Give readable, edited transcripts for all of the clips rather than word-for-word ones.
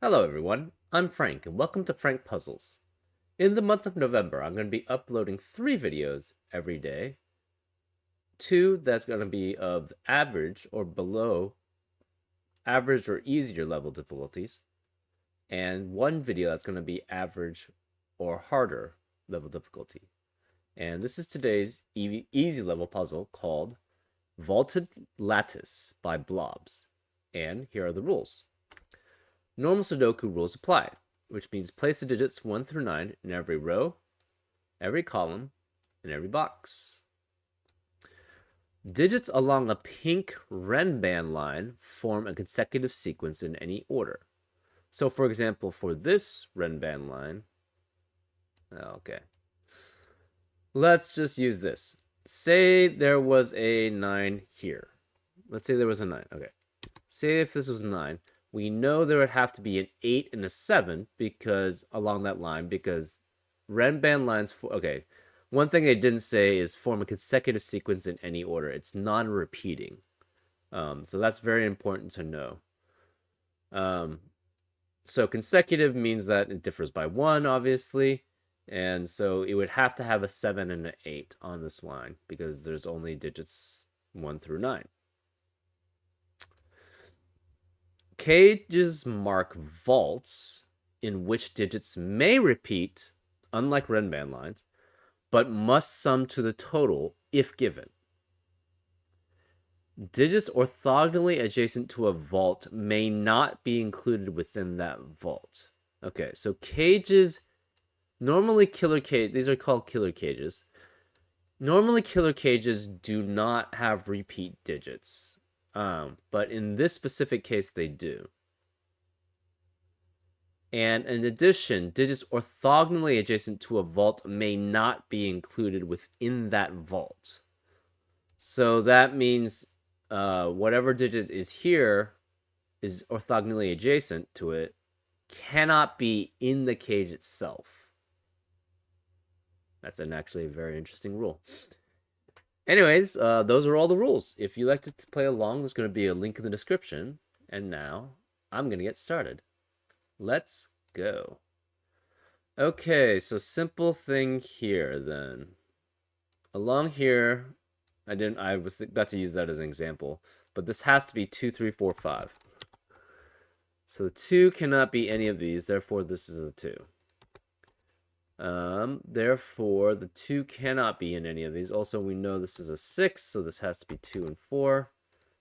Hello everyone, I'm Frank and welcome to Frank Puzzles. In the month of November, I'm going to be uploading 3 videos every day. 2 that's going to be of average or below average or easier level difficulties, and 1 video that's going to be average or harder level difficulty. And this is today's easy level puzzle called Vaulted Lattice by Blobs. And here are the rules. Normal Sudoku rules apply, which means place the digits 1 through 9 in every row, every column, and every box. Digits along a pink Renban line form a consecutive sequence in any order. So, for example, for this Renban line, okay, let's just use this. Say there was a 9 here. Let's say there was a 9. Okay. Say if this was 9, we know there would have to be an 8 and a 7 because along that line, because Renban lines, okay, one thing I didn't say is form a consecutive sequence in any order. It's non-repeating. So that's very important to know. So consecutive means that it differs by 1, obviously. And so it would have to have a 7 and an 8 on this line because there's only digits 1 through 9. Cages mark vaults in which digits may repeat, unlike Renban lines, but must sum to the total if given. Digits orthogonally adjacent to a vault may not be included within that vault. Okay, so cages, normally killer cage, these are called killer cages. Normally killer cages do not have repeat digits, but in this specific case they do. And in addition, digits orthogonally adjacent to a vault may not be included within that vault. So that means whatever digit is here is orthogonally adjacent to it cannot be in the cage itself. That's actually a very interesting rule. Anyways, those are all the rules. If you like to play along, there's going to be a link in the description. And now I'm going to get started. Let's go. Okay, so simple thing here then. Along here, I was about to use that as an example, but this has to be 2, 3, 4, 5. So the 2 cannot be any of these, therefore this is a 2. Therefore the 2 cannot be in any of these. Also, we know this is a 6, so this has to be 2 and 4,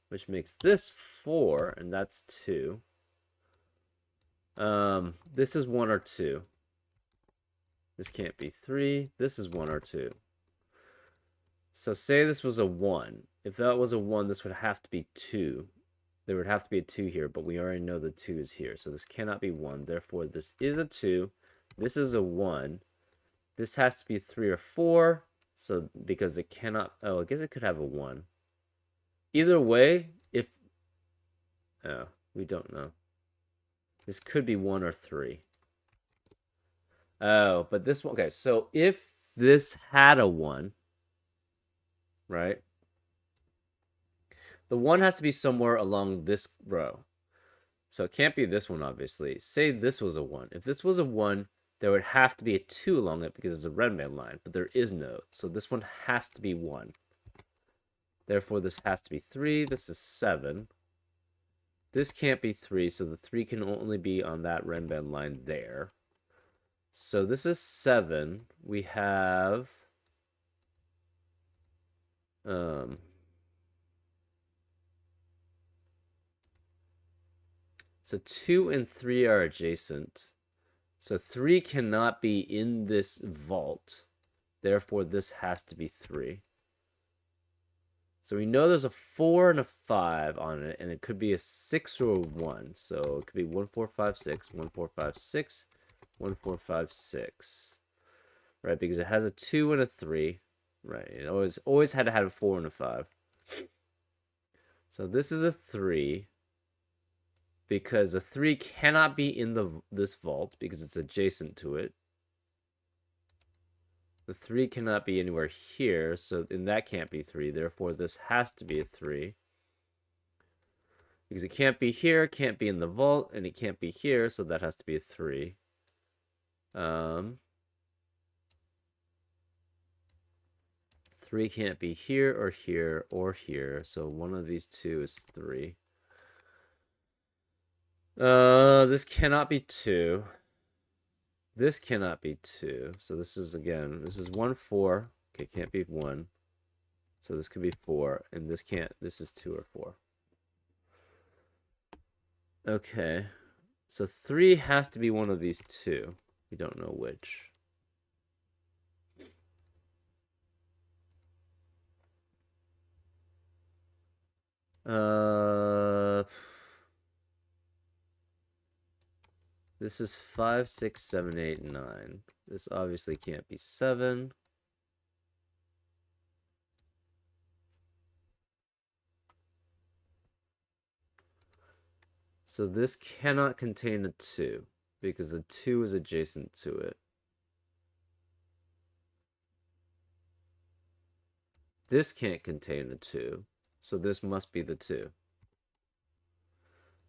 which makes this 4, and that's 2. This is 1 or 2. This can't be 3. This is 1 or 2. So say this was a 1. If that was a 1, this would have to be 2. There would have to be a 2 here, but we already know the 2 is here. So this cannot be 1. Therefore, this is a 2. This is a 1. This has to be 3 or 4. So because it cannot... Oh, I guess it could have a 1. Either way, if... Oh, we don't know. This could be 1 or 3. Oh, but this one... Okay, so if this had a 1... Right? The 1 has to be somewhere along this row. So it can't be this one, obviously. Say this was a 1. If this was a 1, there would have to be a 2 along it because it's a Renban line, but there is no. So this one has to be 1. Therefore, this has to be 3. This is 7. This can't be 3, so the 3 can only be on that Renban line there. So this is 7. We have... So 2 and 3 are adjacent. So 3 cannot be in this vault. Therefore, this has to be 3. So we know there's a 4 and a 5 on it, and it could be a 6 or a 1. So it could be 1, 4, 5, 6, 1, 4, 5, 6, 1, 4, 5, 6. Right, because it has a 2 and a 3. Right, it always had to have a 4 and a 5. So this is a 3. Because the 3 cannot be in this vault because it's adjacent to it. The 3 cannot be anywhere here, so then that can't be 3. Therefore, this has to be a 3. Because it can't be here, can't be in the vault, and it can't be here, so that has to be a 3. 3 can't be here or here or here, so one of these two is 3. This cannot be 2. This cannot be 2. So this is, again, this is 1, 4. Okay, can't be 1. So this could be 4, and this can't, this is 2 or 4. Okay, so 3 has to be one of these two. We don't know which. This is 5, 6, 7, 8, 9. This obviously can't be 7. So this cannot contain a 2, because the 2 is adjacent to it. This can't contain a 2, so this must be the 2.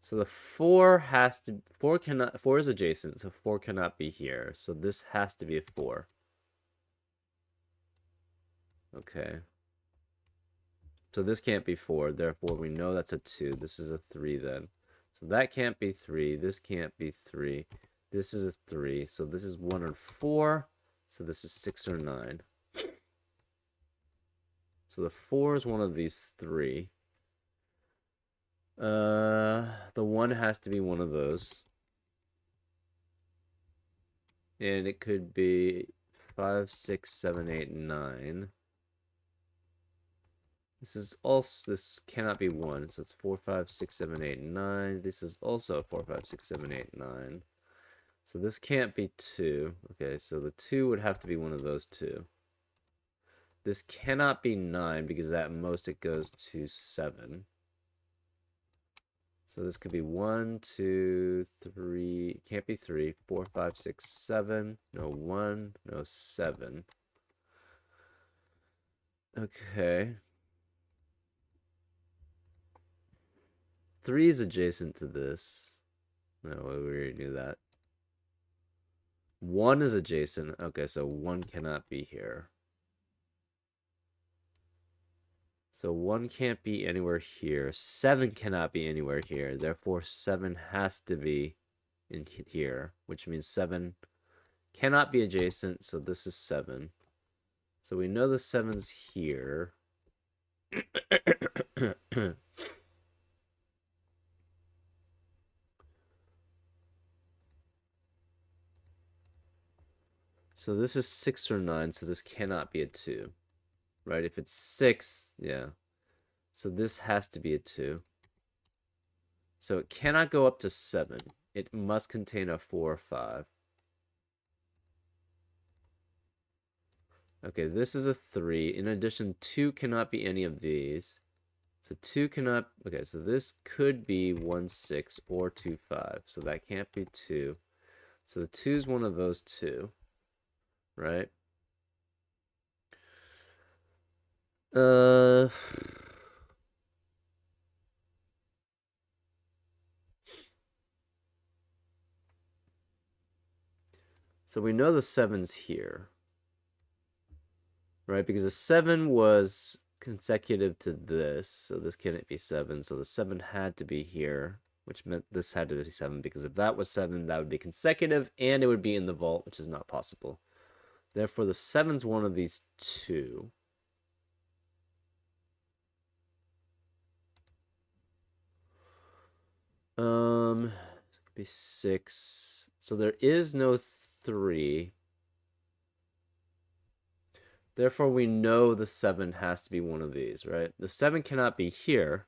So the 4 has to, 4 cannot, 4 is adjacent, so 4 cannot be here. So this has to be a 4. Okay. So this can't be 4, therefore we know that's a 2. This is a 3 then. So that can't be 3, this can't be 3. This is a 3, so this is 1 or 4. So this is 6 or 9. So the 4 is one of these 3. The 1 has to be one of those. And it could be 5, 6, 7, 8, 9. This is also, this cannot be 1, so it's 4, 5, 6, 7, 8, 9. This is also 4, 5, 6, 7, 8, 9. So this can't be 2. Okay, so the 2 would have to be one of those two. This cannot be 9 because at most it goes to 7. So this could be 1, 2, 3. Can't be 3. 4, 5, 6, 7. No 1, no 7. Okay. 3 is adjacent to this. No, we already knew that. 1 is adjacent. Okay, so 1 cannot be here. So 1 can't be anywhere here. 7 cannot be anywhere here. Therefore, 7 has to be in here, which means 7 cannot be adjacent, so this is 7. So we know the 7's here. So this is 6 or 9, so this cannot be a 2. Right? If it's 6, yeah. So this has to be a 2. So it cannot go up to 7. It must contain a 4 or 5. Okay, this is a 3. In addition, 2 cannot be any of these. So 2 cannot... Okay, so this could be 1, 6 or 2, 5. So that can't be 2. So the 2 is one of those two. Right? So we know the 7's here. Right? Because the 7 was consecutive to this. So this couldn't be 7. So the 7 had to be here, which meant this had to be 7. Because if that was 7, that would be consecutive, and it would be in the vault, which is not possible. Therefore, the 7's one of these two. It could be 6. So there is no 3. Therefore, we know the 7 has to be one of these, right? The 7 cannot be here.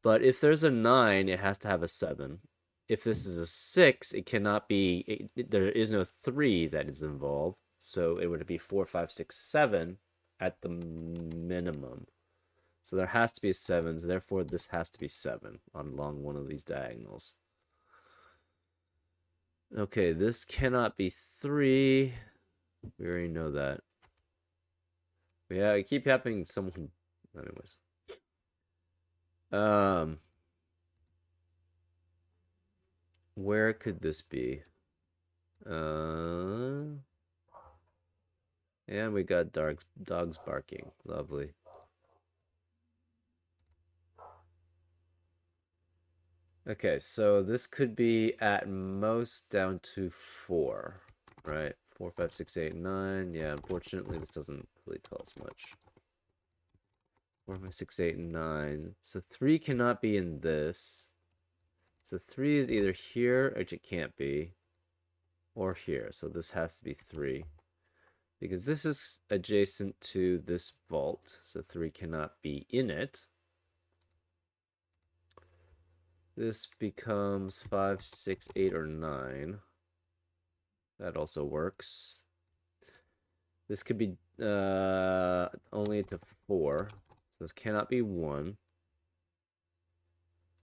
But if there's a 9, it has to have a 7. If this is a 6, it cannot be... there is no 3 that is involved. So it would be 4, 5, 6, 7 at the minimum. So there has to be 7s. Therefore, this has to be 7 along one of these diagonals. Okay, this cannot be 3. We already know that. Yeah, I keep having someone... Anyways. Where could this be? And we got dogs barking. Lovely. Okay, so this could be at most down to 4, right? 4, 5, 6, 8, 9. Yeah, unfortunately, this doesn't really tell us much. 4, 5, 6, 8, 9. So 3 cannot be in this. So 3 is either here, which it can't be, or here. So this has to be 3. Because this is adjacent to this vault, so 3 cannot be in it. This becomes 5, 6, 8, or 9. That also works. This could be only to 4. So this cannot be 1.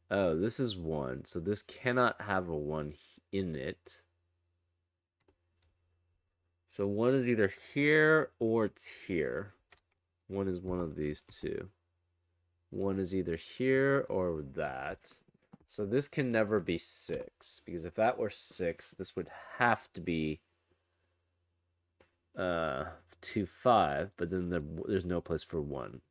Oh, this is 1. So this cannot have a 1 in it. So 1 is either here or it's here. 1 is one of these two. 1 is either here or that. So this can never be 6, because if that were 6, this would have to be 2, 5, but then there's no place for 1.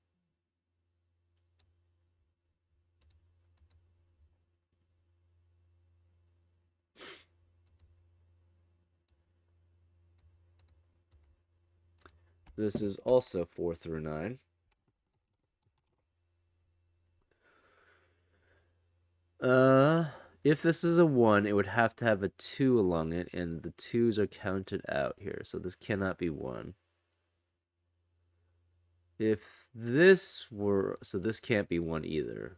This is also 4 through 9. If this is a 1, it would have to have a 2 along it, and the 2s are counted out here, so this cannot be 1. If this were, so this can't be 1 either.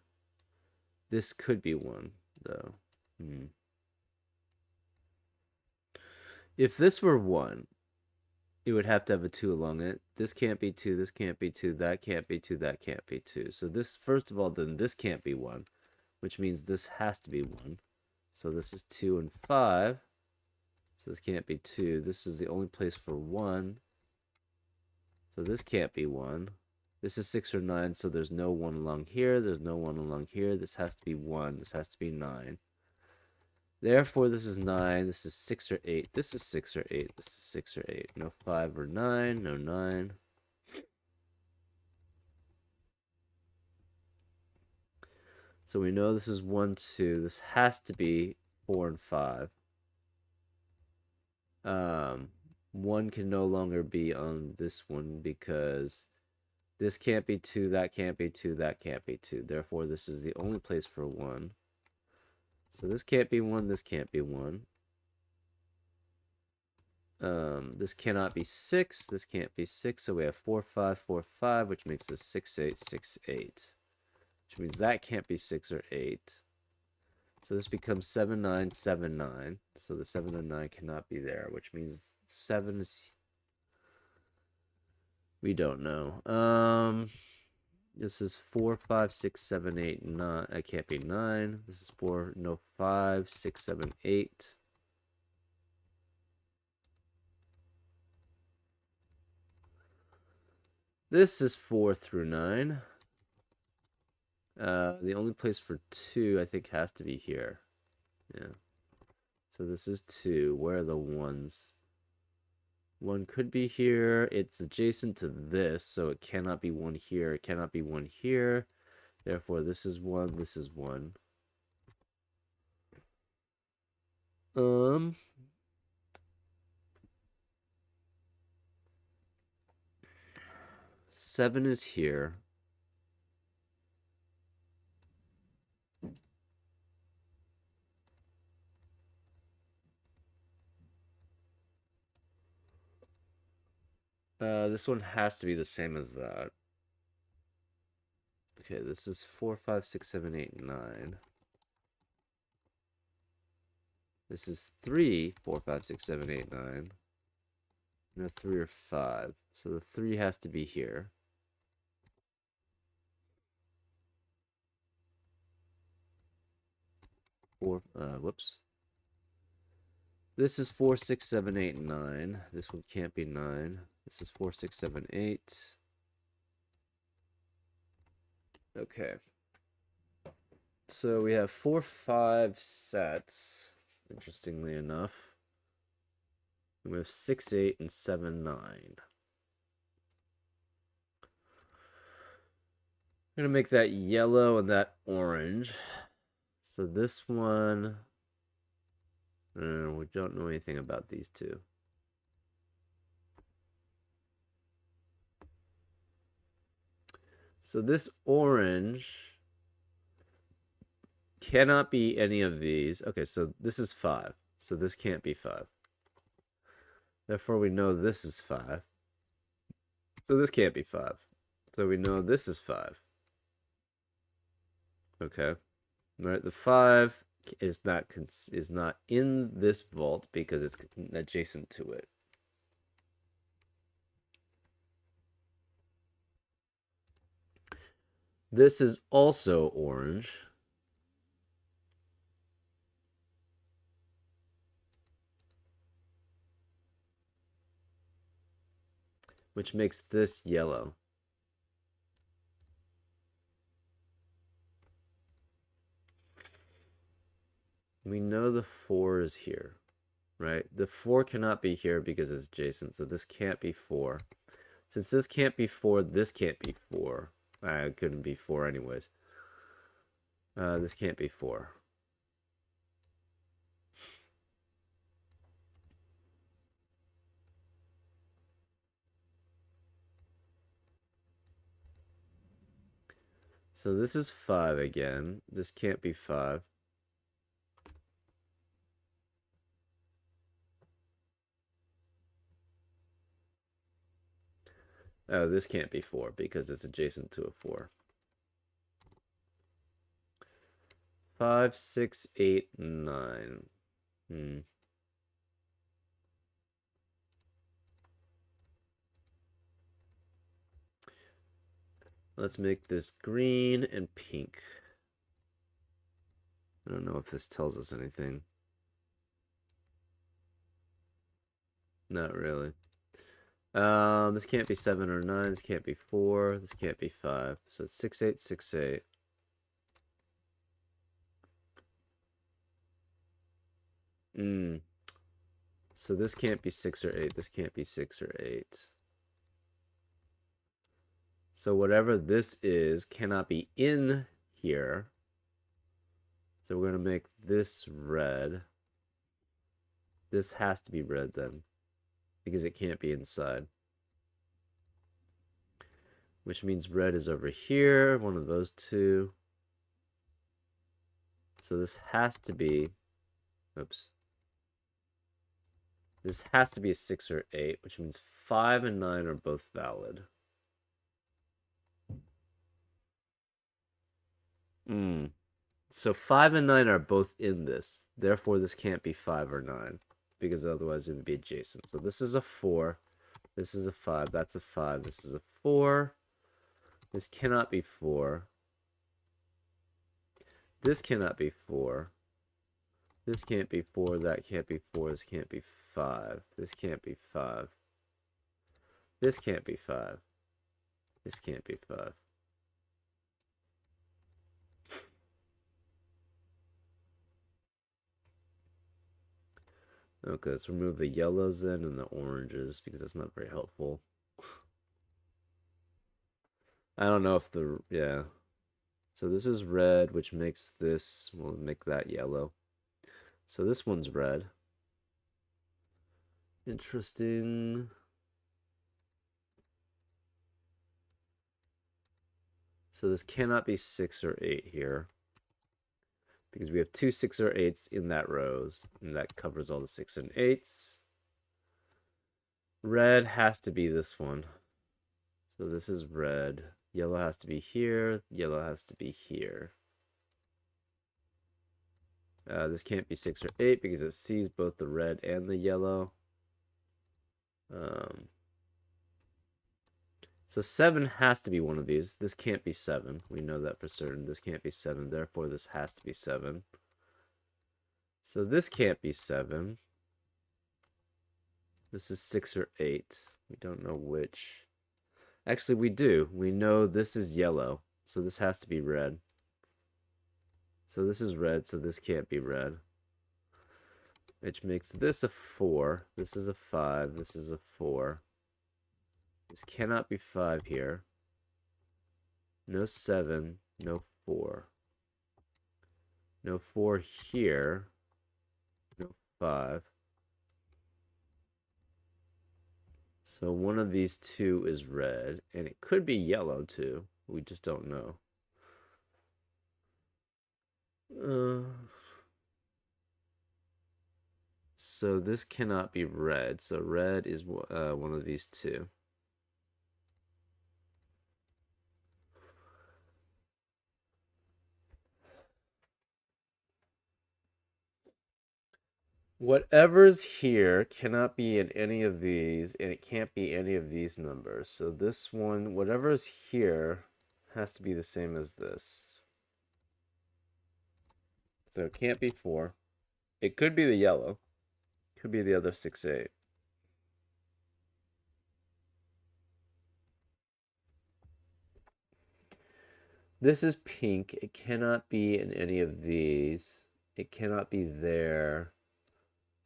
This could be 1, though. If this were 1, it would have to have a 2 along it. This can't be 2, this can't be 2, that can't be 2, that can't be 2. So this, first of all, then this can't be 1, which means this has to be 1. So this is 2 and 5. So this can't be 2. This is the only place for 1. So this can't be 1. This is 6 or 9, so there's no 1 along here. There's no 1 along here. This has to be 1. This has to be 9. Therefore, this is 9. This is 6 or 8. This is 6 or 8. This is 6 or 8. No 5 or 9. No 9. So we know this is 1, 2. This has to be 4 and 5. 1 can no longer be on this one because this can't be 2, that can't be 2, that can't be 2. Therefore, this is the only place for 1. So this can't be 1, this can't be 1. This cannot be 6, this can't be 6, so we have 4, 5, 4, 5, which makes this 6, 8, 6, 8. Which means that can't be 6 or 8. So this becomes 7, 9, 7, 9. So the 7 and 9 cannot be there, which means 7 is... We don't know. This is 4, 5, 6, 7, 8, 9. It can't be 9. This is 4, no 5, 6, 7, 8. This is 4 through 9. The only place for 2, I think, has to be here. Yeah. So this is 2. Where are the 1s? 1 could be here. It's adjacent to this, so it cannot be 1 here. It cannot be 1 here. Therefore, this is 1. This is 1. 7 is here. This one has to be the same as that. Okay, this is 4, 5, 6, 7, 8, 9. This is 3, 4, 5, 6, 7, 8, 9. No 3 or 5. So the 3 has to be here. Whoops. This is 4, 6, 7, 8, 9. This one can't be 9. This is 4, 6, 7, 8. Okay. So we have 4, 5 sets. interestingly enough. We have 6, 8, and 7, 9. I'm going to make that yellow and that orange. So this one, we don't know anything about these two. So this orange cannot be any of these. Okay, so this is 5. So this can't be 5. Therefore, we know this is 5. So this can't be 5. So we know this is 5. Okay. All right, the 5 is not in this vault because it's adjacent to it. This is also orange. Which makes this yellow. We know the 4 is here, right? The 4 cannot be here because it's adjacent, so this can't be 4. Since this can't be 4, this can't be 4. It couldn't be 4 anyways. This can't be 4. So this is 5 again. This can't be 5. Oh, this can't be 4 because it's adjacent to a 4. 5, 6, 8, 9. Let's make this green and pink. I don't know if this tells us anything. Not really. This can't be 7 or 9. This can't be 4. This can't be 5. So it's 6, 8, 6, 8. So this can't be 6 or 8. This can't be 6 or 8. So whatever this is cannot be in here. So we're going to make this red. This has to be red then, because it can't be inside. Which means red is over here, one of those two. So this has to be, oops. This has to be a 6 or 8, which means 5 and 9 are both valid. So 5 and 9 are both in this. Therefore, this can't be 5 or 9, because otherwise it would be adjacent. So this is a 4. This is a 5. That's a 5. This is a 4. This cannot be 4. This cannot be 4. This can't be 4. That can't be 4. This can't be 5. This can't be 5. This can't be 5. This can't be 5. Okay, let's remove the yellows then and the oranges because that's not very helpful. I don't know if the, yeah. So this is red, which makes this, we'll make that yellow. So this one's red. Interesting. So this cannot be 6 or 8 here, because we have 2 6 or 8s in that rows, and that covers all the 6 and 8s. Red has to be this one. So this is red. Yellow has to be here. Yellow has to be here. This can't be 6 or 8 because it sees both the red and the yellow. So 7 has to be one of these. This can't be 7. We know that for certain. This can't be 7. Therefore, this has to be 7. So this can't be 7. This is 6 or 8. We don't know which. Actually, we do. We know this is yellow. So this has to be red. So this is red, so this can't be red. which makes this a 4. This is a 5. This is a 4. This cannot be 5 here. No 7. No 4. No 4 here. No 5. So one of these two is red, and it could be yellow too. We just don't know. So this cannot be red. So red is one of these two. Whatever's here cannot be in any of these, and it can't be any of these numbers. So this one, whatever's here, has to be the same as this. So it can't be 4. It could be the yellow. Could be the other 6, 8. This is pink. It cannot be in any of these. It cannot be there.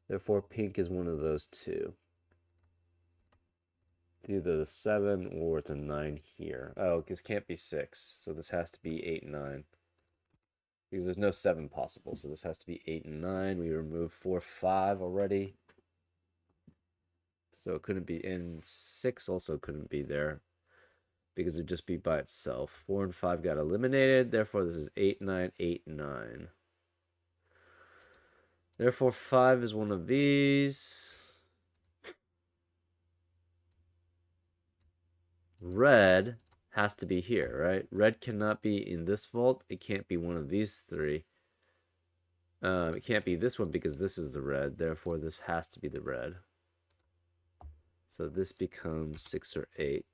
Therefore, pink is one of those two. It's either the 7 or it's a 9 here. Oh, this can't be 6. So this has to be 8 and 9. Because there's no 7 possible. So this has to be 8 and 9. We removed 4, 5 already. So it couldn't be in. 6 also couldn't be there. Because it'd just be by itself. 4 and 5 got eliminated. Therefore, this is 8, 9, 8, 9. Therefore, 5 is one of these. Red has to be here, right? Red cannot be in this vault. It can't be one of these three. It can't be this one because this is the red. Therefore, this has to be the red. So this becomes 6 or 8.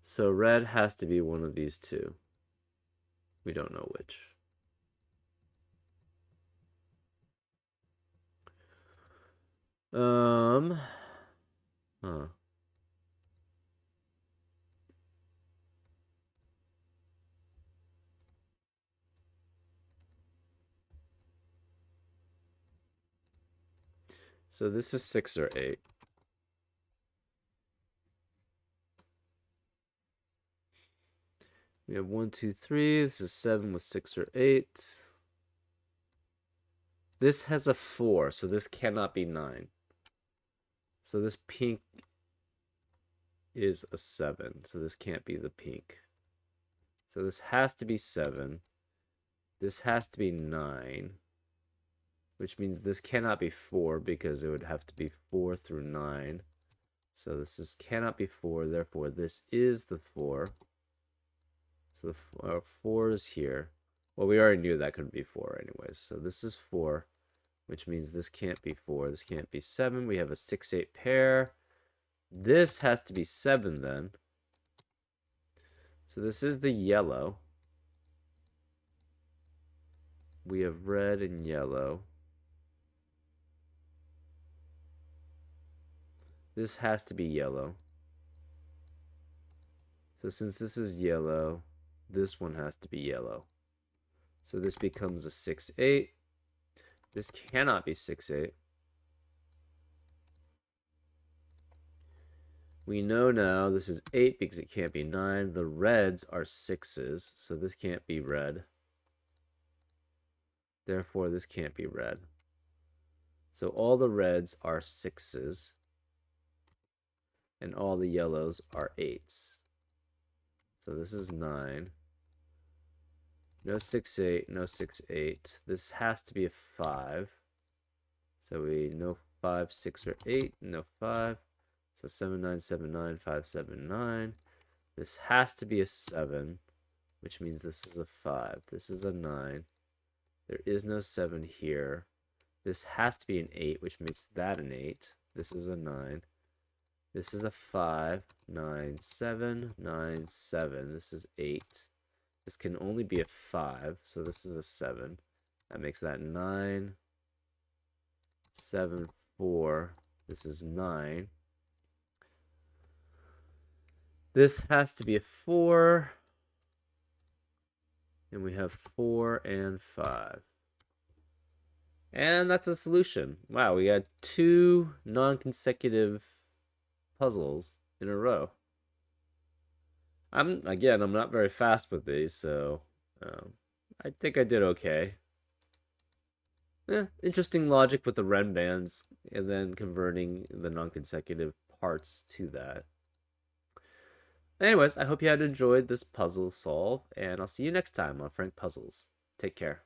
So red has to be one of these two. We don't know which. Huh. So this is 6 or 8. We have 1, 2, 3. This is 7 with 6 or 8. This has a 4, so this cannot be 9. So this pink is a 7, so this can't be the pink. So this has to be 7. This has to be 9, which means this cannot be 4 because it would have to be 4 through 9. So this cannot be 4, therefore this is the 4. So the 4 is here. Well, we already knew that couldn't be 4 anyways. So this is 4, which means this can't be 4. This can't be 7. We have a 6, 8 pair. This has to be 7 then. So this is the yellow. We have red and yellow. This has to be yellow. So since this is yellow, this one has to be yellow. So this becomes a 6, 8. This cannot be 6, 8. We know now this is 8 because it can't be 9. The reds are 6s, so this can't be red. Therefore, this can't be red. So all the reds are 6s, and all the yellows are 8s. So this is 9. No 6, 8, no 6, 8. This has to be a 5. So we no 5, 6, or 8, no 5. So 7, 9, 7, 9, 5, 7, 9. This has to be a 7, which means this is a 5. This is a 9. There is no 7 here. This has to be an 8, which makes that an 8. This is a 9. This is a 5, 9, 7, 9, 7. This is 8. This can only be a 5, so this is a 7. That makes that 9, 7, 4. This is 9. This has to be a 4. And we have 4 and 5. And that's a solution. Wow, we got 2 non-consecutive puzzles in a row. I'm not very fast with these, so I think I did okay. Interesting logic with the Ren bands and then converting the non-consecutive parts to that. Anyways, I hope you had enjoyed this puzzle solve, and I'll see you next time on Frank Puzzles. Take care.